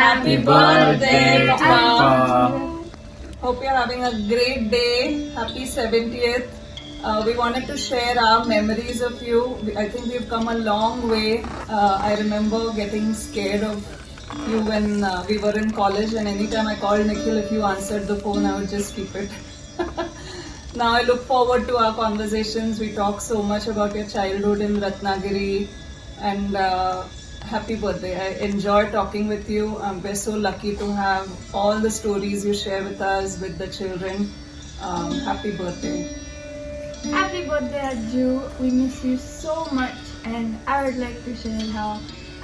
Happy birthday, Papa. Hope you're having a great day. Happy 70th. We wanted to share our memories of you. I think we've come a long way. I remember getting scared of you when we were in college, and anytime I called Nikhil, if you answered the phone, I would just keep it. Now I look forward to our conversations. We talk so much about your childhood in Ratnagiri, and happy birthday. I enjoy talking with you. We're so lucky to have all the stories you share with us, with the children. Happy birthday. Happy birthday, Ajju. We miss you so much, and I would like to share how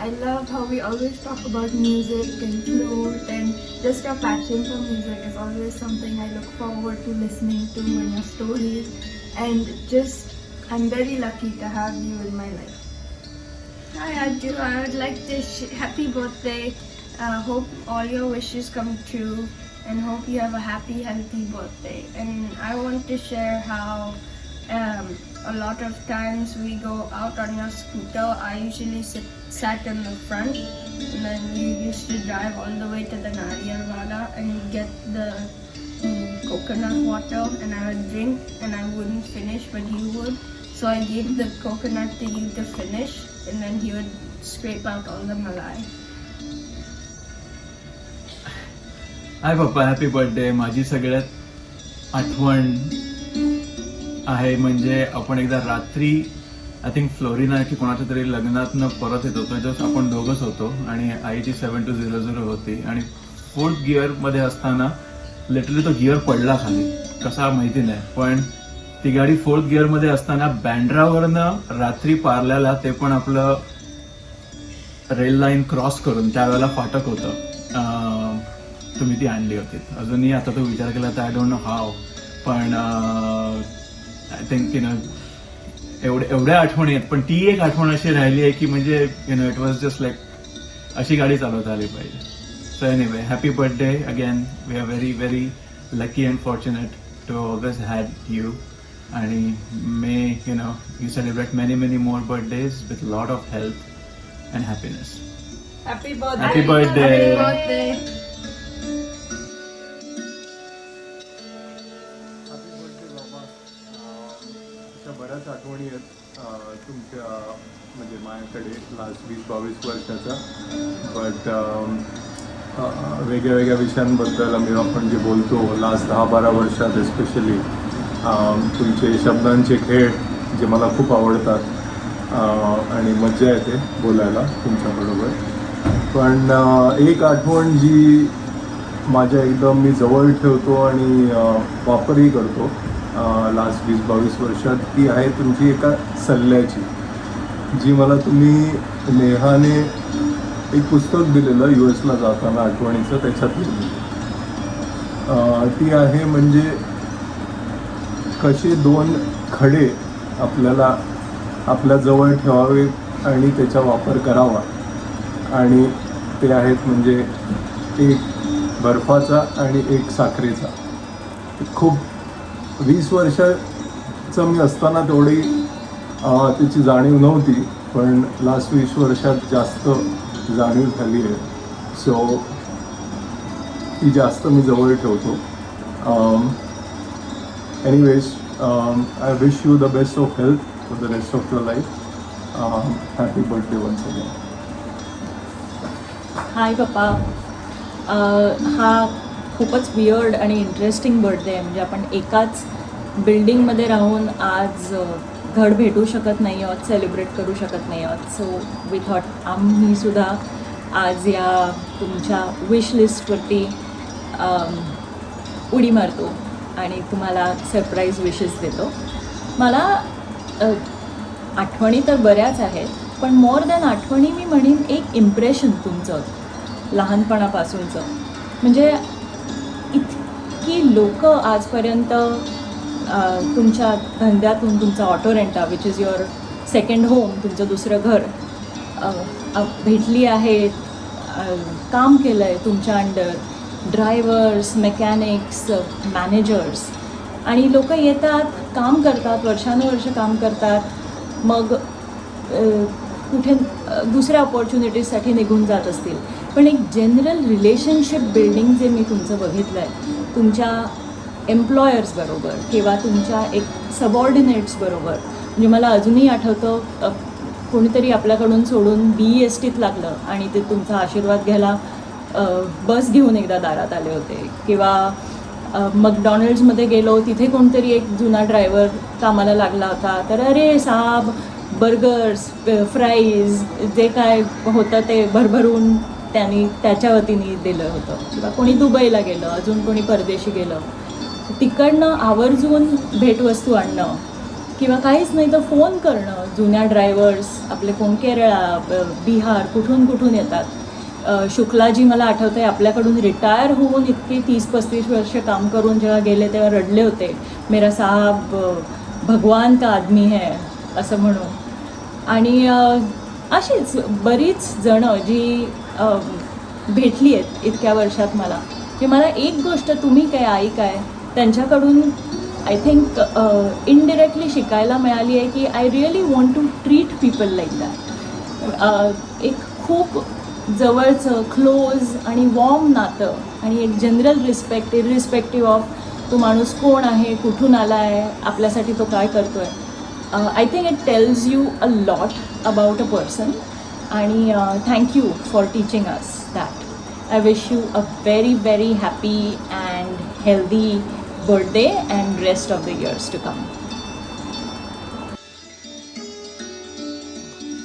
I love how we always talk about music and flute, and just your passion for music is always something I look forward to listening to in your stories, and just I'm very lucky to have you in my life. Hi Ajju, I would like to happy birthday. Hope all your wishes come true, and hope you have a happy, healthy birthday. And I want to share how a lot of times we go out on your scooter. I usually sat in the front, and then you used to drive all the way to the Nariyalwala and get the coconut water, and I would drink and I wouldn't finish, but you would. So I gave the coconut to you to finish, and then he would scrape out all the malai. हाय पप्पा, happy birthday. माझी सगळ्यात आठवण आहे म्हणजे आपण एकदा रात्री I think Florina की कोणाच्या तरी लग्नातनं परत येत होतो. जस्ट आपण दोघंच होतो आणि आईची 7200 होती, आणि 4th गिअरमध्ये असताना लिटरली तो गिअर पडला खाली, कसा माहिती नाही, पण ती गाडी 4th गिअरमध्ये असताना बँड्रावरनं रात्री पार्ल्याला, ते पण आपलं रेल लाईन क्रॉस करून, त्यावेळेला फाटक होतं, तुम्ही ती आणली होती. अजूनही आता तो विचार केला तर आय डोंट नो हाव, पण आय थिंक एवढ्या आठवणी आहेत, पण ती एक आठवण अशी राहिली आहे की म्हणजे इट वॉज जस्ट लाईक अशी गाडी चालवता आली पाहिजे. So anyway, happy birthday again. We are very very lucky and fortunate to always had you, आणि may you celebrate many many more birthdays with lot of health and happiness. Happy birthday. Happy birthday. Happy birthday. बऱ्याच आठवणी आहेत तुमच्या म्हणजे माझ्याकडे last 20-22 वर्षाचा, but वेगळ्या वेगळ्या विषयांबद्दल आपण जे बोलतो लास्ट 10-12 वर्षात एस्पेशली तुमचे शब्दांचे खेळ जे मला खूप आवडतात आणि मज्जा येते बोलायला तुमच्याबरोबर. पण एक आठवण जी माझ्या एकदम मी जवळ ठेवतो आणि वापरही करतो लास्ट 20-22 वर्षात, ती आहे तुमची एका सल्ल्याची, जी मला तुम्ही नेहाने एक पुस्तक दिलेलं US ला जाताना आठवणीचं, त्याच्यात ती आहे म्हणजे कसे 2 खडे आपल्याला आपल्या जवळ ठेवावे आणि त्याचा वापर करावा, आणि ते आहेत म्हणजे एक बर्फाचा आणि एक साखरेचा. खूप 20 वर्षाचं मी असताना तेवढी त्याची जाणीव नव्हती, पण लास्ट 20 वर्षात जास्त जाणीव झाली आहे. सो ती जास्त मी जवळ ठेवतो. Anyways, I wish you the best of health for the rest of your life. Happy birthday once again. Hi papa. हा खूपच वियर्ड आणि इंटरेस्टिंग बर्थडे आहे. म्हणजे आपण एकाच बिल्डिंगमध्ये राहून आज धड भेटू शकत नाही आहोत, सेलिब्रेट करू शकत नाही आहोत. सो वी थॉट आम्हीसुद्धा आज या तुमच्या विश लिस्टवरती उडी मारतो आणि तुम्हाला सरप्राईज विशेस देतो. मला आठवणी तर बऱ्याच आहेत, पण मोर दॅन आठवणी मी म्हणेन एक इम्प्रेशन तुमचं लहानपणापासूनचं. म्हणजे इतकी लोक आजपर्यंत तुमच्या धंद्यातून, तुमचा auto rent a which is your second home, तुमचं दुसरं घर, भेटली आहेत, काम केलं आहे तुमच्या अंडर, ड्रायव्हर्स, मेकॅनिक्स, मॅनेजर्स, आणि लोक येतात, काम करतात, वर्षानुवर्ष काम करतात, मग कुठे दुसऱ्या ऑपॉर्च्युनिटीजसाठी निघून जात असतील. पण एक जनरल रिलेशनशिप बिल्डिंग जे मी तुमचं बघितलं आहे तुमच्या एम्प्लॉयर्सबरोबर किंवा तुमच्या एक सबऑर्डिनेट्सबरोबर. म्हणजे मला अजूनही आठवतं कोणीतरी आपल्याकडून सोडून BESTत लागलं आणि ते तुमचा आशीर्वाद घ्यायला बस घेऊन एकदा दारात आले होते. किंवा मकडॉनल्ड्समध्ये गेलो, तिथे कोणतरी एक जुना ड्रायव्हर कामाला लागला होता, तर अरे साब बर्गर्स फ्राईज जे काय होतं ते भरभरून त्यांनी त्याच्या वतीने दिलं होतं. किंवा कोणी दुबईला गेलं, अजून कोणी परदेशी गेलं, तिकडनं आवर्जून भेटवस्तू आणणं किंवा काहीच नाही तर फोन करणं. जुन्या ड्रायव्हर्स आपले कोण केरळा, बिहार, कुठून येतात. शुक्लाजी मला आठवतं आहे आपल्याकडून रिटायर होऊन इतकी 30-35 वर्ष काम करून जेव्हा गेले तेव्हा रडले होते, मेरा साहब भगवान का आदमी है असं म्हणून. आणि अशीच बरीच जणं जी भेटली आहेत इतक्या वर्षात मला, की मला एक गोष्ट तुम्ही काय आई काय त्यांच्याकडून आय थिंक इनडिरेक्टली शिकायला मिळाली आहे की I really want to treat people like that. एक खूप जवळचं क्लोज आणि वॉर्म नातं आणि एक जनरल रिस्पेक्ट इरिस्पेक्टिव्ह ऑफ तो माणूस कोण आहे, कुठून आला आहे, आपल्यासाठी तो काय करतो आहे. I think it tells you a lot about a person. आणि thank you for teaching us that. I wish you a very, very happy and healthy birthday and rest of the years to come.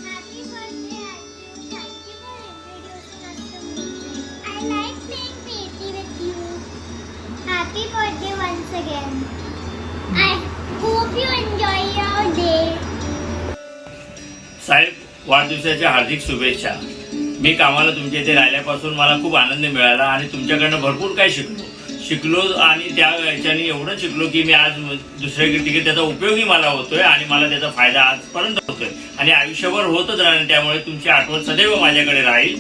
Happy birthday, Anju. Thank you for introducing us to music. I like playing Peti with you. Happy birthday once again. I hope you enjoy your day. साहेब, वाढदिवसाच्या हार्दिक शुभेच्छा. मी कामाला तुमच्या इथे राहिल्यापासून मला खूप आनंद मिळाला आणि तुमच्याकडनं भरपूर काही शिकलो आणि त्या याच्याने एवढं शिकलो की मी आज दुसऱ्याकडे त्याचा उपयोगही मला होतोय आणि मला त्याचा फायदा आजपर्यंत होतोय आणि आयुष्यभर होतच राहणार. त्यामुळे तुमची आठवण सदैव माझ्याकडे राहील.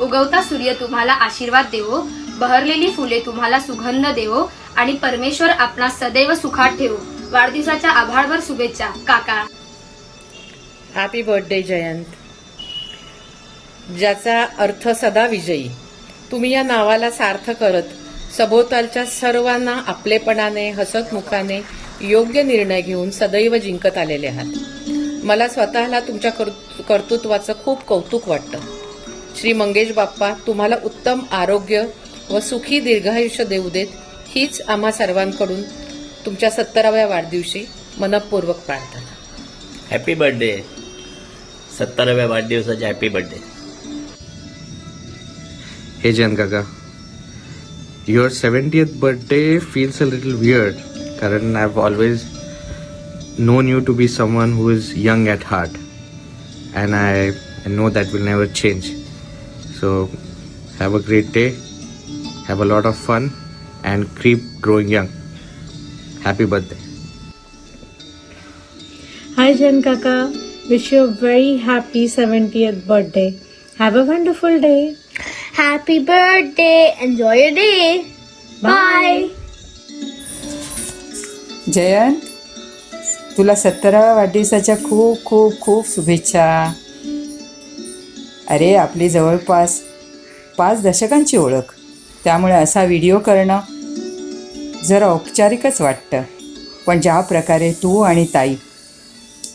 उगवता सूर्य तुम्हाला आशीर्वाद देवो, बहरलेली फुले तुम्हाला सुगंध देवो आणि परमेश्वर आपणास सदैव सुखात ठेवो. वाढदिवसाच्या आभाळभर शुभेच्छा काका. Happy birthday Jayant. ज्याचा अर्थ सदा विजयी, तुम्ही या नावाला सार्थ करत सभोवतालच्या सर्वांना आपलेपणाने हसत मुखाने योग्य निर्णय घेऊन सदैव जिंकत आलेले आहात. मला स्वतःला तुमच्या कर्तृत्वाचं खूप कौतुक वाटतं. श्री मंगेश बाप्पा तुम्हाला उत्तम आरोग्य व सुखी दीर्घायुष्य देऊ देत, हीच आम्हा सर्वांकडून तुमच्या 70व्या वाढदिवशी मनपूर्वक प्रार्थना. Happy birthday. 70व्या वाढदिवसाच्या happy birthday. Hey Jan Kaka, your 70th birthday feels a little weird. Karan, I've always known you to be someone who is young at heart, and I know that will never change. So have a great day, have a lot of fun, and keep growing young. Happy birthday. Hi Jan Kaka, wish you a very happy 70th birthday. Have a wonderful day. Happy birthday. Enjoy your day. Bye. Jayant, तुला 70व्या वाढदिवसाच्या खूप खूप खूप शुभेच्छा. अरे आपली जवळपास 5 दशकांची ओळख, त्यामुळे असा व्हिडिओ करणं जरा औपचारिकच वाटतं. पण ज्या प्रकारे तू आणि ताई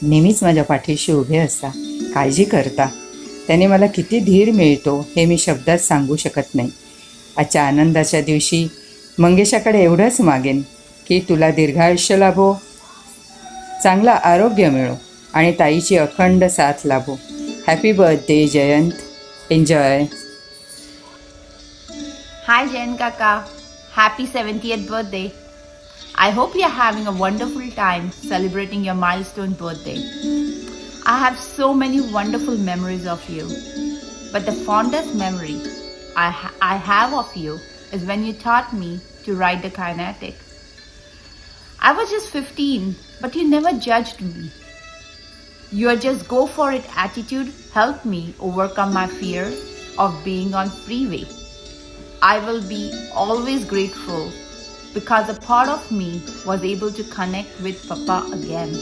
नेहमीच माझ्या पाठीशी उभे असता, काळजी करता, त्याने मला किती धीर मिळतो हे मी शब्दात सांगू शकत नाही. आजच्या आनंदाच्या दिवशी मंगेशाकडे एवढंच मागेन की तुला दीर्घायुष्य लाभो, चांगला आरोग्य मिळो आणि ताईची अखंड साथ लाभो. Happy birthday Jayant. Enjoy. Hi Jen Kaka, happy 70th birthday. I hope you're having a wonderful time celebrating your milestone birthday. I have so many wonderful memories of you, but the fondest memory I have of you is when you taught me to ride the kinetic. I was just 15, but you never judged me. Your just go for it attitude helped me overcome my fear of being on freeway. I will be always grateful because a part of me was able to connect with Papa again.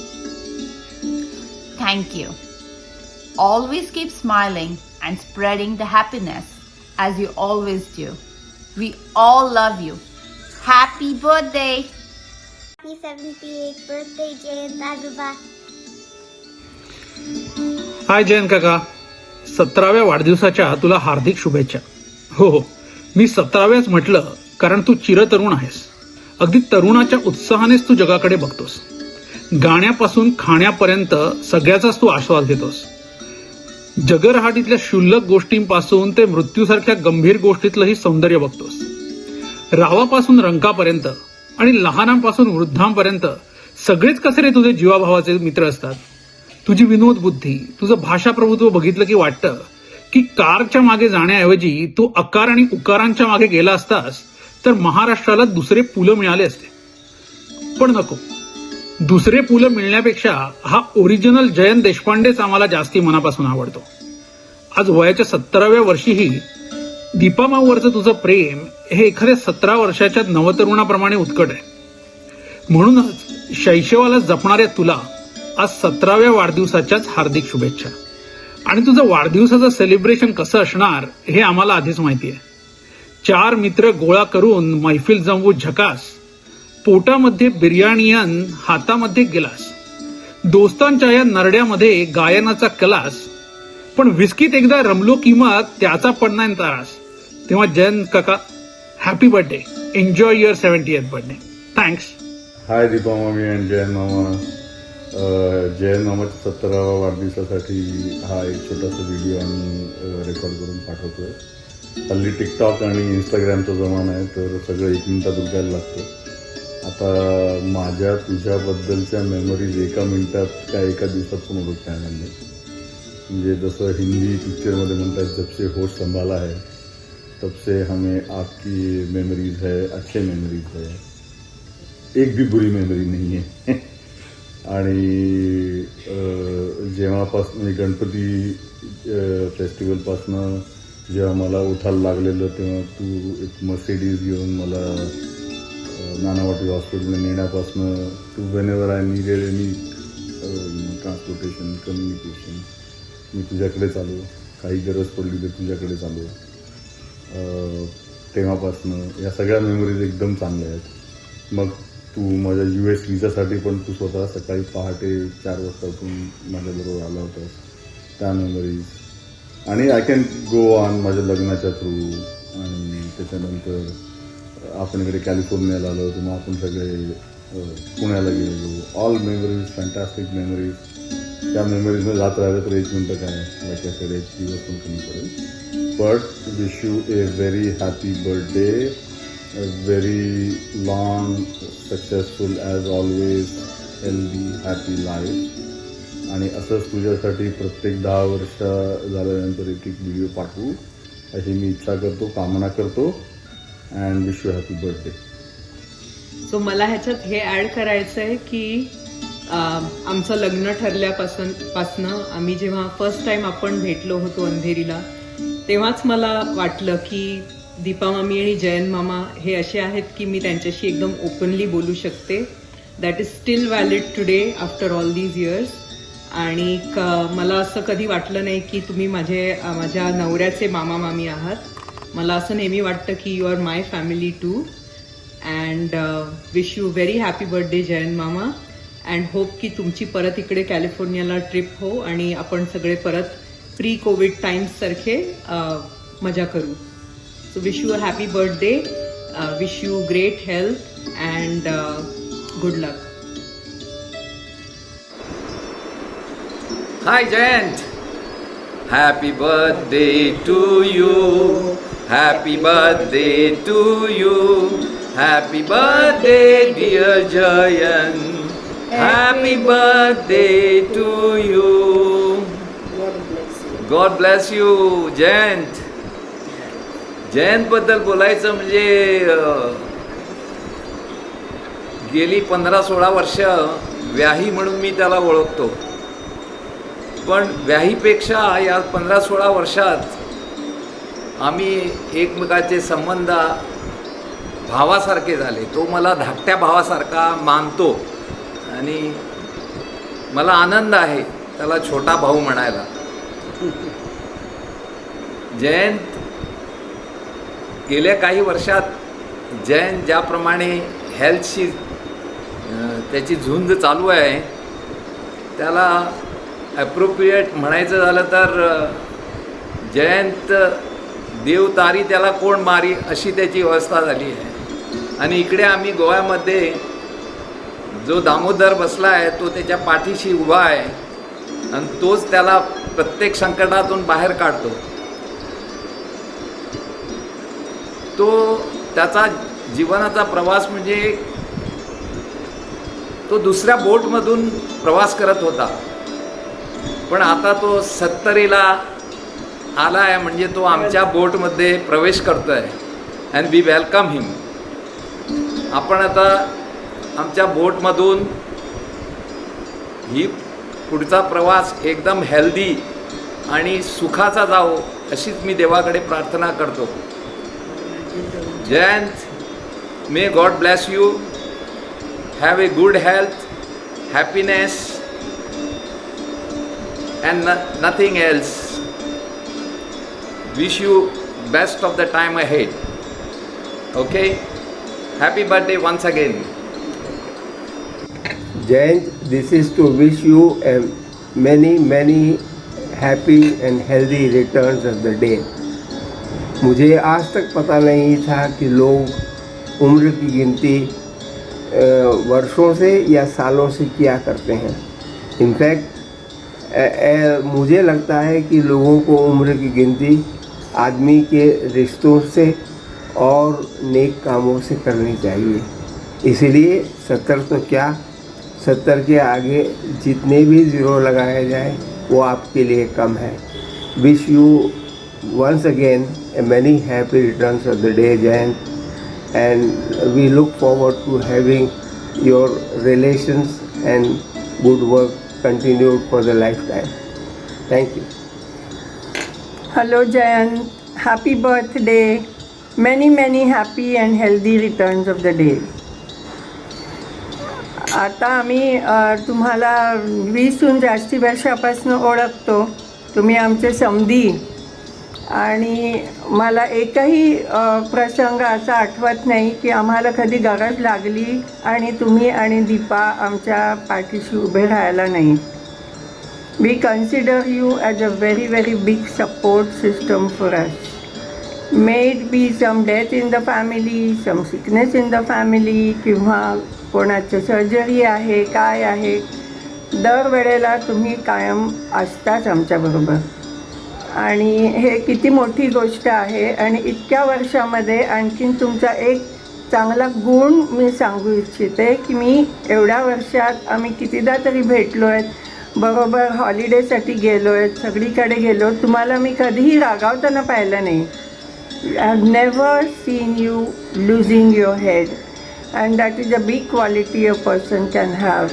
Thank you. always keep smiling and spreading the happiness as you always do. We all love you. Happy birthday! Happy 78th birthday, Jayant Azuba. हाय जयंत काका, 17व्या वाढदिवसाच्या तुला हार्दिक शुभेच्छा. हो हो, मी 17व्याच म्हटलं कारण तू चिरतरुण आहेस. अगदी तरुणाच्या उत्साहानेच तू जगाकडे बघतोस. गाण्यापासून खाण्यापर्यंत सगळ्याचाच तू आस्वाद घेतोस. जगरहाटीतल्या क्षुल्लक गोष्टींपासून ते मृत्यूसारख्या गंभीर गोष्टीतलंही सौंदर्य बघतोस. रावापासून रंकापर्यंत आणि लहानांपासून वृद्धांपर्यंत सगळेच कसे रे तुझे जीवाभावाचे मित्र असतात. तुझी विनोद बुद्धी, तुझं भाषा प्रभुत्व बघितलं की वाटतं की कारच्या मागे जाण्याऐवजी तू अकार आणि उकारांच्या मागे गेला असतास तर महाराष्ट्राला दुसरे पुलं मिळाले असते. पण नको, दुसरे पुलं मिळण्यापेक्षा हा ओरिजिनल जयंत देशपांडेच आम्हाला जास्ती मनापासून आवडतो. आज वयाच्या 17व्या वर्षीही दीपामावरचं तुझं प्रेम हे एखाद्या 17 वर्षाच्या नवतरुणाप्रमाणे उत्कट आहे. म्हणूनच शैशवाला जपणाऱ्या तुला आज 17व्या वाढदिवसाच्याच हार्दिक शुभेच्छा. आणि तुझं वाढदिवसाचं सेलिब्रेशन कसं असणार हे आम्हाला आधीच माहिती आहे. 4 मित्र गोळा करून मैफिल जमवू झकास, पोटामध्ये बिर्याणीयन, हातामध्ये गिलास, दोस्तांच्या या नरड्यामध्ये गायनाचा कलास, पण विस्कीत एकदा रमलो किंवा त्याचा पडणार त्रास. तेव्हा जयंत काका, happy birthday, enjoy your 70th birthday. Thanks. Hi Deepa मामी अँड जयंत मामा. जयंत मामाच्या 17व्या वाढदिवसासाठी हा एक छोटासा व्हिडिओ आम्ही रेकॉर्ड करून पाठवतोय. हल्ली टिकटॉक आणि इंस्टाग्रामचा जमाना आहे, तर सगळं 1 मिनिटात उठायला लागतं. आता माझ्या तुझ्याबद्दलच्या मेमरीज 1 मिनिटात काय 1 दिवसात पण ओळखता येणार नाही. म्हणजे जसं हिंदी पिक्चरमध्ये म्हणतात, जब से होश संभाला है तब से हमें आपकी मेमरीज है, अच्छे मेमरीज है, एक भी बुरी मेमरी नहीं है. आणि जेव्हापासून गणपती फेस्टिवलपासनं जेव्हा मला उठायला लागलेलं तेव्हा तू एक मर्सिडीज घेऊन मला नानावटी हॉस्पिटलला नेण्यापासनं to whenever I needed any transportation, communication, मी तुझ्याकडेच आलो. काही गरज पडली तर तुझ्याकडेच आलो. तेव्हापासनं या सगळ्या मेमरीज एकदम चांगल्या आहेत. मग तू माझ्या US व्हिसासाठी पण तू स्वतः सकाळी पहाटे 4 वाजता उठून माझ्याबरोबर आला होतास, त्या मेमरीज. आणि आय कॅन गो ऑन माझ्या लग्नाच्या थ्रू. आणि त्याच्यानंतर आपण इकडे कॅलिफोर्नियाला आलो होतो, मग आपण सगळे पुण्याला गेलो. All memories, fantastic memories. त्या मेमरीजमध्ये जात राहिलं तर 1 मिनटं काय, लाईक आय सेड, 1 दिवस पण कमी पडेल. But wish U A very happy birthday, a very long, successful as always, healthy, happy life. आणि असंच तुझ्यासाठी प्रत्येक 10 वर्ष झाल्यानंतर एक व्हिडिओ पाठवू अशी मी इच्छा करतो, कामना करतो. And wish you happy birthday. So मला ह्याच्यात हे ॲड करायचं आहे की आमचं लग्न ठरल्यापासनं आम्ही जेव्हा फर्स्ट टाइम आपण भेटलो होतो अंधेरीला, तेव्हाच मला वाटलं की दीपा मामी आणि जयंत मामा हे असे आहेत की मी त्यांच्याशी एकदम ओपनली बोलू शकते. That is steel valid today after all these years. आणि मला असं कधी वाटलं नाही की तुम्ही माझ्या नवऱ्याचे मामा मामी आहात. मला असं नेहमी वाटतं की you are my family too. And wish you very happy birthday Jayant मामा. अँड होप की तुमची परत इकडे कॅलिफोर्नियाला ट्रिप हो आणि आपण सगळे परत प्री कोविड टाइम्ससारखे मजा करू. So wish you a happy birthday, wish you great health and good luck. Hi Jayant, happy birthday to you, happy birthday to you, happy birthday dear Jayant, happy birthday to you. God bless you Jayant. जयंतबद्दल बोलायचं म्हणजे गेली 15-16 वर्ष व्याही म्हणून मी त्याला ओळखतो. पण व्याहीपेक्षा या 15-16 वर्षात आम्ही एकमेकाचे संबंध भावासारखे झाले. तो मला धाकट्या भावासारखा मानतो आणि मला आनंद आहे त्याला छोटा भाऊ म्हणायला. जयंत गेल्या काही वर्षात जयंत ज्याप्रमाणे हेल्थशी त्याची झुंज चालू आहे त्याला ॲप्रोप्रिएट म्हणायचं झालं तर जयंत देव तारी त्याला कोण मारी अशी त्याची अवस्था झाली आहे. आणि इकडे आम्ही गोव्यामध्ये जो दामोदर बसला आहे तो त्याच्या पाठीशी उभा आहे आणि तोच त्याला प्रत्येक संकटातून बाहेर काढतो. तो त्याचा जीवनाचा प्रवास म्हणजे तो दुसऱ्या बोटमधून प्रवास करत होता, पण आता तो 70ला आला आहे म्हणजे तो आमच्या बोटमध्ये प्रवेश करतो आहे अँड वी वेलकम हिम. आपण आता आमच्या बोटमधून ही पुढचा प्रवास एकदम हेल्दी आणि सुखाचा जावो अशीच मी देवाकडे प्रार्थना करतो. Jayant, may God bless you. Have a good health, happiness, and nothing else. Wish you best of the time ahead. Okay? Happy birthday once again. Jayant, this is to wish you a many happy and healthy returns of the day. मुझे आज तक पता नहीं था कि लोग उम्र की गिनती वर्षों से या सालों से किया करते हैं. इनफैक्ट मुझे लगता है कि लोगों को उम्र की गिनती आदमी के रिश्तों से और नेक कामों से करनी चाहिए. इसीलिए 70 तो क्या, 70 के आगे जितने भी ज़ीरो लगाए जाए वो आपके लिए कम है. Wish you once again a many happy returns of the day, Jayant, and we look forward to having your relations and good work continued for the lifetime. Thank you. Hello Jayant, happy birthday. Many happy and healthy returns of the day. आता आम्ही तुम्हाला 20हून जास्ती वर्षापासून ओळखतो. तुम्ही आमचे समधी आणि मला एकही प्रसंग असा आठवत नाही की आम्हाला कधी गरज लागली आणि तुम्ही आणि दीपा आमच्या पाठीशी उभे राहायला नाही. We consider you as a very big support system for us. May it be some death in the family, some sickness in the family, किंवा कोणाचं सर्जरी आहे, काय आहे, दरवेळेला तुम्ही कायम असताच आमच्याबरोबर. आणि हे किती मोठी गोष्ट आहे. आणि इतक्या वर्षामध्ये आणखीन तुमचा एक चांगला गुण मी सांगू इच्छिते की मी एवढ्या वर्षात आम्ही कितीदा तरी भेटलो आहेत, बरोबर हॉलिडेसाठी गेलो आहेत, सगळीकडे गेलो. तुम्हाला मी कधीही रागावताना पाहिलं नाही. I have never seen you losing your head and that is a big quality a person can have,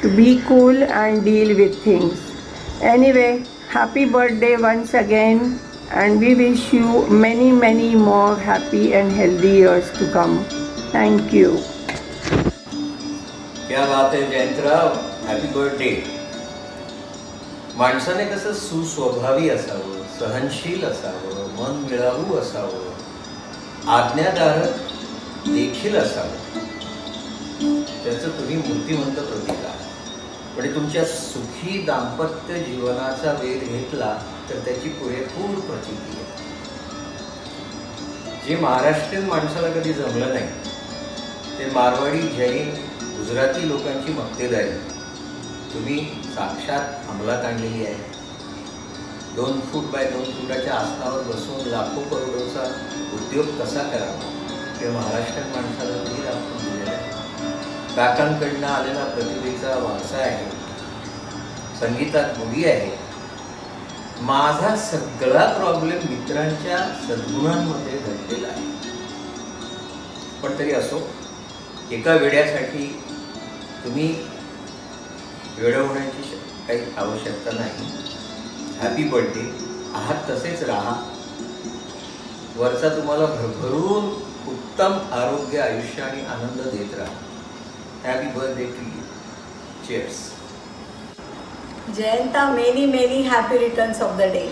to be cool and deal with things. Anyway, happy birthday once again, and we wish you many more happy and healthy years to come. Thank you. क्या बात है Jayantrao, happy birthday. माणसाने कसं सुस्वभावी असावं, सहनशील असावं, मन मिळावू असावं, आज्ञाधारक देखील असावं, त्याचं तुम्ही मूर्तिमंत प्रतीक आहात. म्हणजे तुमच्या सुखी दाम्पत्य जीवनाचा वेध घेतला तर त्याची पुरेपूर प्रचिती आहे. जे महाराष्ट्रीयन माणसाला कधी जमलं नाही ते मारवाडी, जैन, गुजराती लोकांची मक्तेदारी तुम्ही साक्षात अंमलात आणलेली आहे. 2 फूट बाय 2 फुटाच्या आसनावर बसून लाखो करोडोचा उद्योग कसा करावा हे महाराष्ट्रीयन माणसाला तुम्ही दाखवून दिलेलं आहे. काकांकडनं आलेला प्रतिभेचा वारसा आहे, संगीतात मुली आहे. माझा सगळा प्रॉब्लेम मित्रांच्या सद्गुणांमध्ये घडलेला आहे. पण तरी असो, एका वेड्यासाठी तुम्ही वेड होण्याची काही आवश्यकता नाही. Happy birthday. आहात तसेच राहा. वरचा तुम्हाला भरभरून उत्तम आरोग्य, आयुष्य आणि आनंद देत राहा. Happy birthday to you. Cheers. Jayanta, many many happy returns of the day.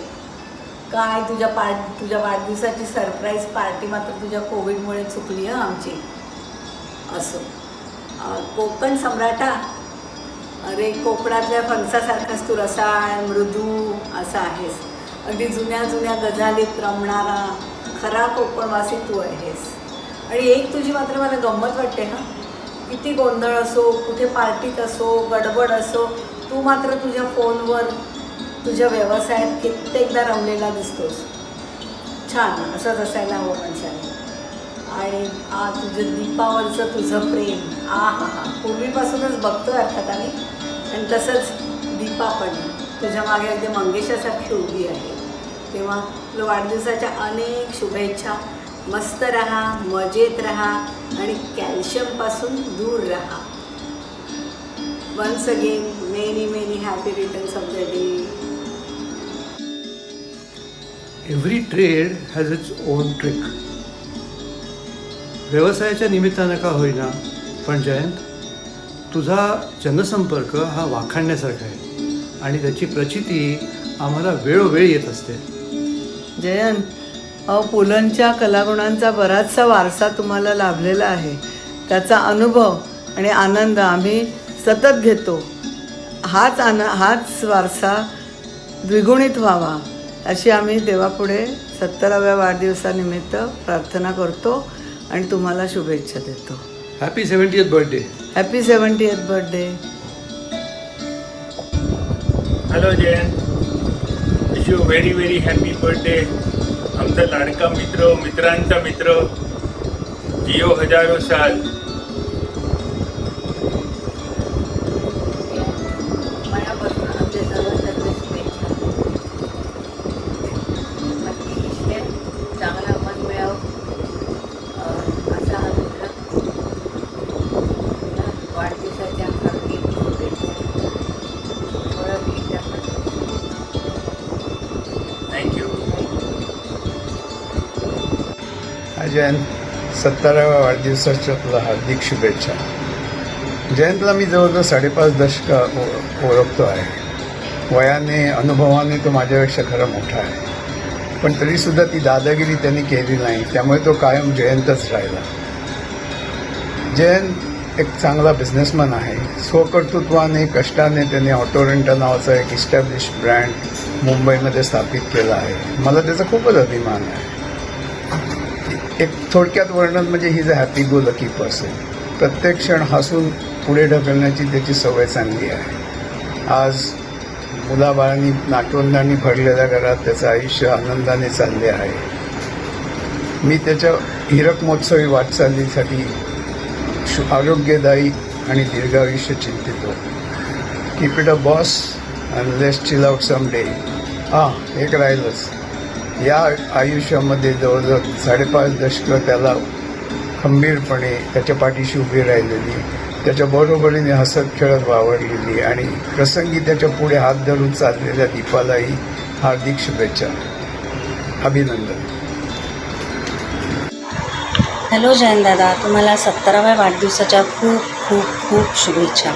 काय तुझ्या वाढदिवसाची सरप्राईज पार्टी मात्र तुझ्या कोविडमुळे चुकली हं आमची. असो, कोकण सम्राटा, अरे कोकणातल्या फणसासारखाच तू रसाळ मृदू असा आहेस. अगदी जुन्या जुन्या गझालीत रमणारा खरा कोकणवासी तू आहेस. आणि एक तुझी मात्र मला गंमत वाटते हां, किती गोंधळ असो, कुठे पार्टीत असो, गडबड असो, तू मात्र तुझ्या फोनवर तुझ्या व्यवसायात कित्येकदा रमलेला दिसतोस. छान, असंच असायला हवं माणसाने. आणि तुझं दीपावरचं तुझं प्रेम, हा पूर्वीपासूनच बघतोय अर्थाताने. आणि तसंच दीपा पण तुझ्या मागे अगदी मंगेशासारखी उभी आहे. तेव्हा तुला वाढदिवसाच्या अनेक शुभेच्छा. मस्त रहा, मजेत रहा आणि कॅल्शियमपासून दूर रहा. Once again many many happy returns of the day. Every trade has its own trick. व्यवसायाच्या निमित्तानं का होईना, पण जयंत, तुझा जनसंपर्क हा वाखाणण्यासारखा आहे आणि त्याची प्रचिती आम्हाला वेळोवेळी येत असते. जयंत, पुलंच्या कलागुणांचा बराचसा वारसा तुम्हाला लाभलेला आहे. त्याचा अनुभव आणि आनंद आम्ही सतत घेतो. हाच वारसा द्विगुणित व्हावा अशी आम्ही देवापुढे 70व्या वाढदिवसानिमित्त प्रार्थना करतो आणि तुम्हाला शुभेच्छा देतो. Happy 70th birthday. Happy 70th birthday. Hello Jayant, wish you very very happy birthday. आमचा लाडका मित्र, मित्रांचा मित्र, जिओ हजारो साल. मनापासून आमच्या सर्वांसाठी शुभेच्छा. नक्की ईश्वर चांगला मन मिळावं असा हा मित्र. वाढदिवसाच्या हार्दिक शुभेच्छा. थोडं मीठ टाका. थँक्यू. जयंत, 70व्या वाढदिवसाच्या तुला हार्दिक शुभेच्छा. जयंतला मी जवळजवळ 5.5 दशकं ओळखतो आहे. वयाने, अनुभवाने तो माझ्यापेक्षा खरं मोठा आहे, पण तरीसुद्धा ती दादागिरी त्यांनी केली नाही, त्यामुळे तो कायम जयंतच राहिला. जयंत एक चांगला बिझनेसमॅन आहे. स्वकर्तृत्वाने, कष्टाने त्याने ऑटो रेंटा नावाचा एक इस्टॅब्लिश ब्रँड मुंबईमध्ये स्थापित केला आहे. मला त्याचा खूपच अभिमान आहे. एक थोडक्यात वर्णन म्हणजे he is a happy go lucky person. प्रत्येक क्षण हसून पुढे ढकलण्याची त्याची सवय चांगली आहे. आज मुलाबाळांनी, नातवंडांनी भरलेल्या घरात त्याचं आयुष्य आनंदाने चालले आहे. मी त्याच्या हिरक महोत्सवी वाटचालीसाठी आरोग्यदायी आणि दीर्घायुष्य चिंतितो. Keep it a boss and let's chill out some day. एक राहिलंच, या आयुष्यामध्ये जवळजवळ 5.5 दशकं त्याला खंबीरपणे त्याच्या पाठीशी उभी राहिलेली, त्याच्या बरोबरीने हसत खेळत वावरलेली आणि प्रसंगी त्याच्या पुढे हात धरून चाललेल्या दीपालाही हार्दिक शुभेच्छा. अभिनंदन. हॅलो जयंत दादा, तुम्हाला 70व्या वाढदिवसाच्या खूप खूप खूप शुभेच्छा.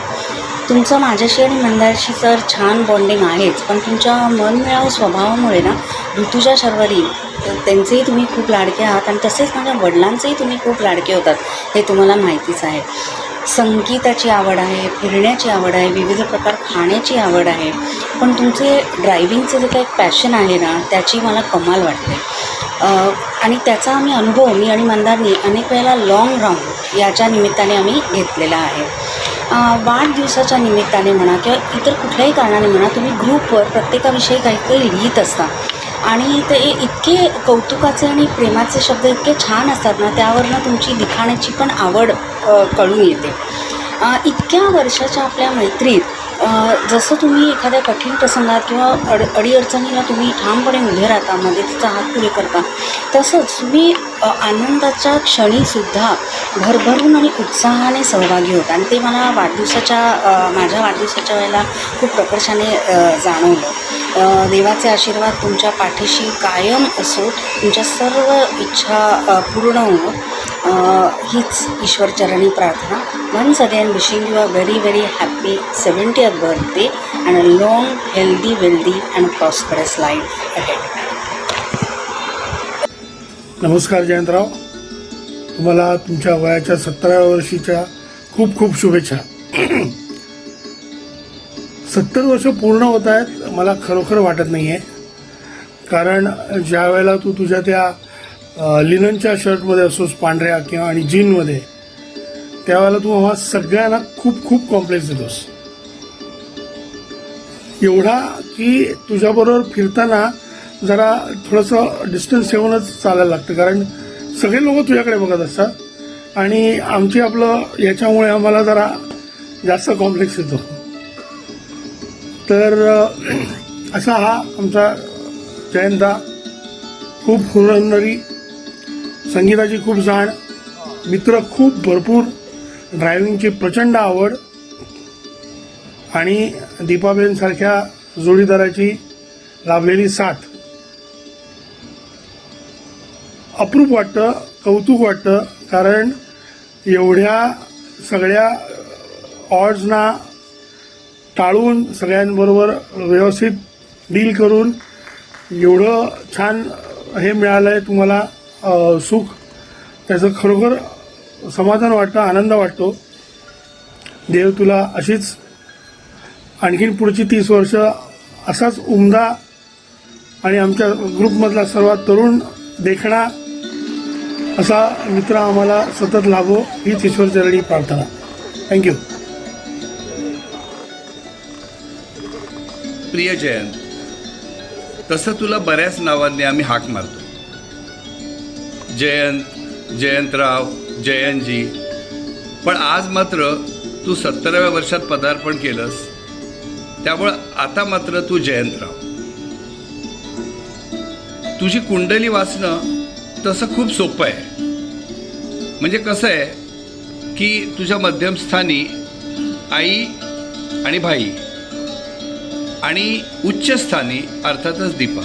तुमचं माझ्याशी आणि मंदारशी तर छान बॉन्डिंग आहेच, पण तुमच्या मनमिळावू स्वभावामुळे ना ऋतुजा शर्वरी त्यांचेही तुम्ही खूप लाडके आहात आणि तसेच माझ्या वडिलांचेही तुम्ही खूप लाडके होतात, हे तुम्हाला माहितीच आहे. संगीताची आवड आहे, फिरण्याची आवड आहे, विविध प्रकार खाण्याची आवड आहे, पण तुमचे ड्रायव्हिंगचं जे काही पॅशन आहे ना त्याची मला कमाल वाटते. आणि त्याचा आम्ही अनुभव मी आणि मंदारनी अनेक वेळेला लाँग राऊंड याच्या निमित्ताने आम्ही घेतलेला आहे. वाढदिवसाच्या निमित्ताने म्हणा किंवा इतर कुठल्याही कारणाने म्हणा, तुम्ही ग्रुपवर प्रत्येकाविषयी काही काही लिहित असता आणि ते इतके कौतुकाचे आणि प्रेमाचे शब्द इतके छान असतात ना, त्यावरनं तुमची लिखाणाची पण आवड कळून येते. इतक्या वर्षाच्या आपल्या मैत्रीत जसं तुम्ही एखाद्या कठीण प्रसंगात किंवा अडीअडचणीला तुम्ही ठामपणे उभे राहता, मदतीचा हात पुढे करता, तसंच तुम्ही आनंदाच्या क्षणीसुद्धा भरभरून आणि उत्साहाने सहभागी होता आणि ते मला माझ्या वाढदिवसाच्या वेळेला खूप प्रकर्षाने जाणवलं. देवाचे आशीर्वाद तुमच्या पाठीशी कायम असो, तुमच्या सर्व इच्छा पूर्ण होवो हीच ईश्वरचरणी प्रार्थना. Once again wishing you a very very happy 70th birthday and a long healthy wealthy and prosperous life ahead. नमस्कार जयंतराव, तुम्हाला तुमच्या वयाच्या 17व्या वर्षीच्या खूप खूप शुभेच्छा. 70 वर्ष पूर्ण होत आहेत मला खरोखर वाटत नाही आहे, कारण ज्या वेळेला तू तुझ्या त्या लिननच्या शर्टमध्ये असोस पांढऱ्या किंवा आणि जीनमध्ये, त्यावेळेला तू आम्हा सगळ्यांना खूप खूप कॉम्प्लेक्स देतोस. एवढा की तुझ्याबरोबर फिरताना जरा थोडंसं डिस्टन्स ठेवूनच चालायला लागतं, कारण सगळे लोक तुझ्याकडे बघत असतात आणि आमची आपलं याच्यामुळे आम्हाला जरा जास्त कॉम्प्लेक्स येतो. तर असा हा आमचा जयंता, खूप हुरहुरणारी, संगीताची खूप जाण, मित्र खूप भरपूर, ड्रायव्हिंगची प्रचंड आवड आणि दीपाबेनसारख्या जोडीदाराची लाभलेली साथ. अप्रूप वाटतं, कौतुक वाटतं, कारण एवढ्या सगळ्या ऑड्सना टाळून सगळ्यांबरोबर व्यवस्थित डील करून एवढं छान हे मिळालं आहे तुम्हाला सुख, त्याचं खरोखर समाधान वाटतं, आनंद वाटतो. देव तुला अशीच आणखीन पुढची 30 वर्ष असाच उमदा आणि आमच्या ग्रुपमधला सर्वात तरुण देखणा असा मित्र आम्हाला सतत लाभो, हीच ईश्वरचरणी प्रार्थना. थँक्यू. प्रिय जयंत, तसं तुला बऱ्याच नावांनी आम्ही हाक मारतो. जयंत, जयंतराव, जयंतजी. पण आज मात्र तू 70व्या वर्षात पदार्पण केलंस, त्यामुळं आता मात्र तू जयंतराव. तुझी कुंडली वाचणं तसं खूप सोपं आहे. म्हणजे कसं आहे की तुझ्या मध्यमस्थानी आई आणि भाई आणि उच्चस्थानी अर्थातच दीपा.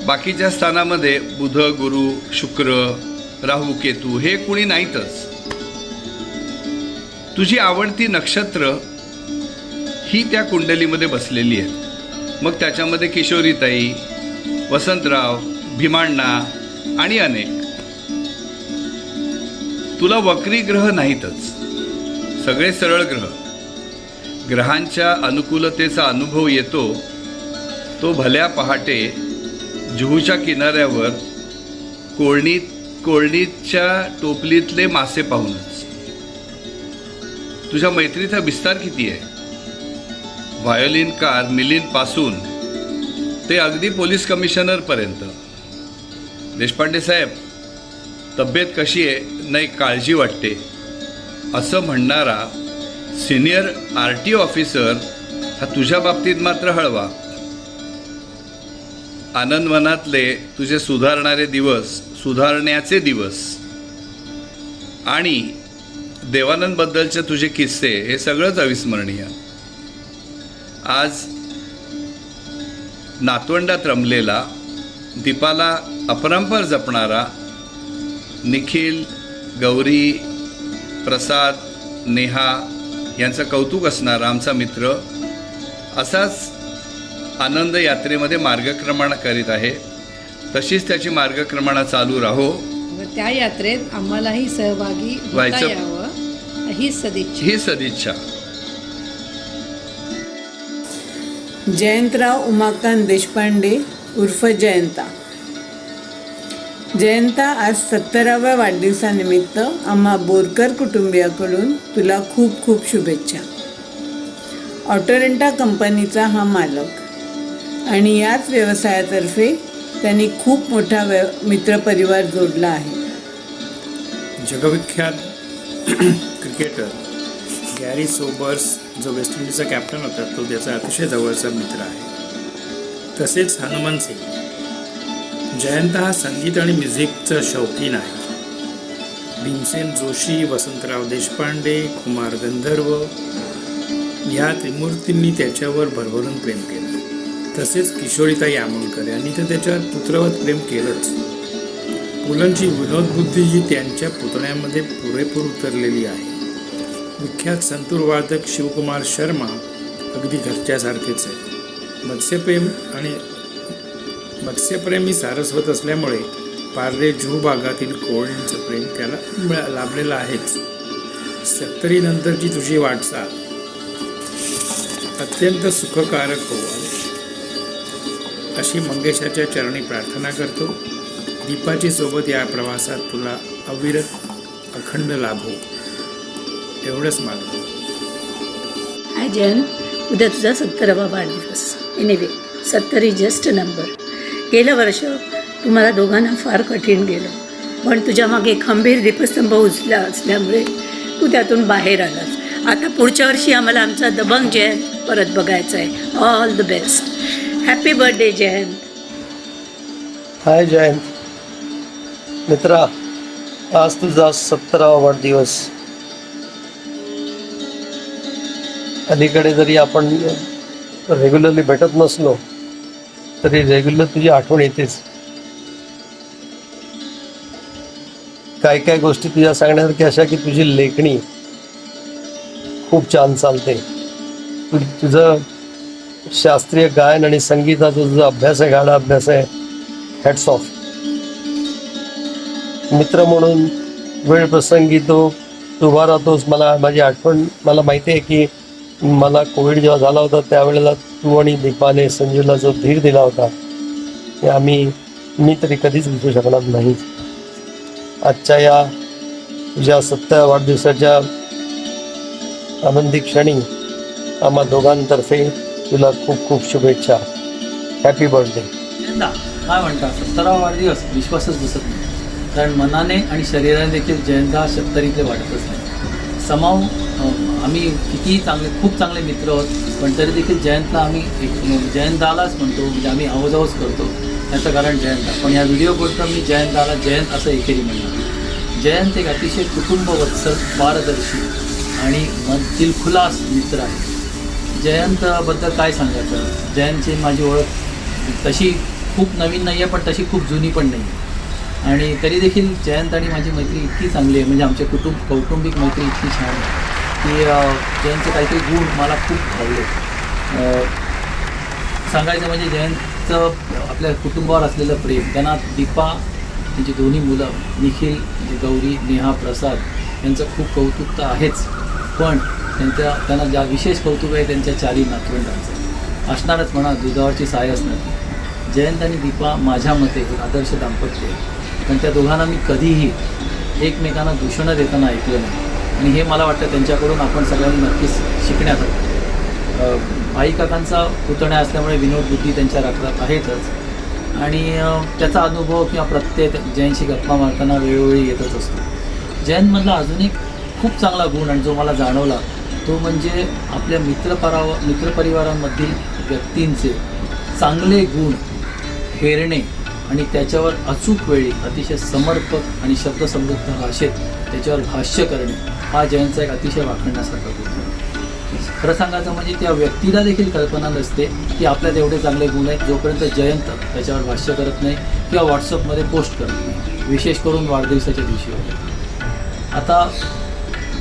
बाकीच्या स्थानामध्ये बुध, गुरु, शुक्र, राहू, केतू हे कुणी नाहीतच. तुझी आवडती नक्षत्र ही त्या कुंडलीमध्ये बसलेली आहे. मग त्याच्यामध्ये किशोरीताई, वसंतराव, भीमाण्णा आणि अनेक. तुला वक्री ग्रह नाहीतच, सगळे सरळ ग्रह. ग्रहांच्या अनुकूलतेचा अनुभव येतो तो भल्या पहाटे जुहूच्या किनाऱ्यावर कोळणीच्या टोपलीतले मासे पाहूनच. तुझ्या मैत्रीचा विस्तार किती आहे. व्हायोलिनकार मिलिंदपासून ते अगदी पोलीस कमिशनरपर्यंत. देशपांडे साहेब, तब्येत कशी आहे, नाही काळजी वाटते असं म्हणणारा सिनियर RTO ऑफिसर हा तुझ्या बाबतीत मात्र हळवा. आनंदवनातले तुझे सुधारण्याचे दिवस आणि देवानंदबद्दलचे तुझे किस्से हे सगळंच अविस्मरणीय. आज नातवंडात रमलेला, दीपाला अपरंपार जपणारा निखिल, गौरी, प्रसाद, नेहा यांचं कौतुक असणारा आमचा मित्र असाच आनंद यात्रेमध्ये मार्गक्रमण करीत आहे. तशीच त्याची मार्गक्रमणा चालू राहो व त्या यात्रेत आम्हालाही सहभागी होता यावं ही सदिच्छा. जयंतराव उमाकांत देशपांडे उर्फ जयंता. जयंता, आज 70व्या वाढदिवसानिमित्त आम्हा बोरकर कुटुंबियाकडून तुला खूप खूप शुभेच्छा. ऑटोरेंटा कंपनीचा हा मालक आणि याच व्यवसायातर्फे त्यांनी खूप मोठा मित्रपरिवार जोडला आहे. जगविख्यात क्रिकेटर गॅरी सोबर्स जो वेस्ट इंडिजचा कॅप्टन होता तो त्याचा अतिशय जवळचा मित्र आहे. तसेच हनुमान सिंग. जयंत हा संगीत आणि म्युझिकचा शौकीन आहे. भीमसेन जोशी, वसंतराव देशपांडे, कुमार गंधर्व या त्रिमूर्तींनी त्याच्यावर भरभरून प्रेम केलं. तसेच किशोरीताई आमोणकर यांनी तर त्याच्यावर पुत्रवत प्रेम केलंच. पुलंची विनोदबुद्धी ही त्यांच्या पुतण्यामध्ये पुरेपूर उतरलेली आहे. विख्यात संतूर वादक शिवकुमार शर्मा अगदी घरच्यासारखेच आहे. मत्स्यप्रेमी सारस्वत असल्यामुळे पाररे जुहू भागातील कोळींचं प्रेम त्याला लाभलेलं आहेच. 70 नंतरची तुझी वाटचाल अत्यंत सुखकारक हो अशी मंगेशाच्या चरणी प्रार्थना करतो. दीपाची सोबत या प्रवासात तुला अविरत अखंड लाभो एवढंच मागतो. हाय जयंत, उद्या तुझा 70वा वाढदिवस. Anyway 70 is just a number. गेलं वर्ष तुम्हाला दोघांना फार कठीण गेलं, पण तुझ्या मागे खंबीर दीपस्तंभ उचला असल्यामुळे तू त्यातून बाहेर आलास. आता पुढच्या वर्षी आम्हाला आमचा दबंग जयंत परत बघायचा आहे. All the best. Happy birthday Jayant. Hi Jayant मित्रा, आज तुझा 70वा वाढदिवस. अलीकडे जरी आपण रेग्युलरली भेटत नसलो तरी रेग्युलर तुझी आठवण येतेच. काय काय गोष्टी तुझ्या सांगण्यासारख्या अशा की तुझी लेखणी खूप छान चालते. तुझं शास्त्रीय गायन आणि संगीताचा तुझा अभ्यास आहे, गाणं अभ्यास आहे. Hats off. मित्र म्हणून वेळ प्रसंगी तो उभा राहतोस. माझी आठवण मला माहिती आहे की मला कोविड जेव्हा झाला होता त्यावेळेला तू आणि दीपाने संजूला जो धीर दिला होता ते मी तरी कधीच विसरू शकणार नाही. आजच्या या तुझ्या 70व्या वाढदिवसाच्या आनंदी क्षणी आम्हा दोघांतर्फे तुला खूप खूप शुभेच्छा. Happy birthday. काय म्हणता, 70वा वाढदिवस विश्वासच बसत नाही. कारण मनाने आणि शरीराने देखील जयंत हा 70 इथे वाटतच नाही. समाव आम्ही कितीही खूप चांगले मित्र आहोत, पण तरी देखील जयंतला आम्ही जयंतालाच म्हणतो, म्हणजे आम्ही आवाजावच करतो. याचं कारण जयंत. पण या व्हिडिओ बोलतो मी जयंताला जयंत असं एकेरी म्हणणार. जयंत एक अतिशय कुटुंबवत्सल, पारदर्शी आणि दिलखुलास मित्र आहे. जयंतबद्दल काय सांगायचं. जयंतची माझी ओळख तशी खूप नवीन नाही आहे, पण तशी खूप जुनी पण नाही आहे. आणि तरी देखील जयंत आणि माझी मैत्री इतकी चांगली आहे, म्हणजे आमचे कौटुंबिक मैत्री इतकी छान आहे की जयंतचे काहीतरी गुण मला खूप आवडले. सांगायचं म्हणजे जयंतचं आपल्या कुटुंबावर असलेलं प्रेम. त्यांना दीपा, त्यांची दोन्ही मुलं निखिल, गौरी, नेहा, प्रसाद यांचं खूप कौतुक तर आहेच, पण त्यांना ज्या विशेष कौतुक आहे त्यांच्या 4 नातवंडांचं असणारच म्हणा. दुधावरची साय असणार. जयंत आणि दीपा माझ्या मते एक आदर्श दाम्पत्य आहे, पण त्या दोघांना मी कधीही एकमेकांना दूषणं देताना ऐकलं नाही. आणि हे मला वाटतं त्यांच्याकडून आपण सगळ्यांनी नक्कीच शिकण्यात. आई काकांचा पुतण्या असल्यामुळे विनोदबुद्धी त्यांच्या रक्तात आहेतच, आणि त्याचा अनुभव किंवा प्रत्यय जयंतशी गप्पा मारताना वेळोवेळी येतच असतो. जयंतमधला अजून एक खूप चांगला गुण आणि जो मला जाणवला तो म्हणजे आपल्या मित्रपरिवारांमधील व्यक्तींचे चांगले गुण हेरणे आणि त्याच्यावर अचूक वेळी अतिशय समर्पक आणि शब्दसमृद्ध भाषेत त्याच्यावर भाष्य करणे हा जयंतचा एक अतिशय वाखाणण्यासारखा गुण आहे. खरं सांगायचं म्हणजे त्या व्यक्तीला देखील कल्पना नसते की आपल्यात एवढे चांगले गुण आहेत जोपर्यंत जयंत त्याच्यावर भाष्य करत नाही किंवा व्हॉट्सअपमध्ये पोस्ट करत नाही, विशेष करून वाढदिवसाच्या दिवशी वगैरे. आता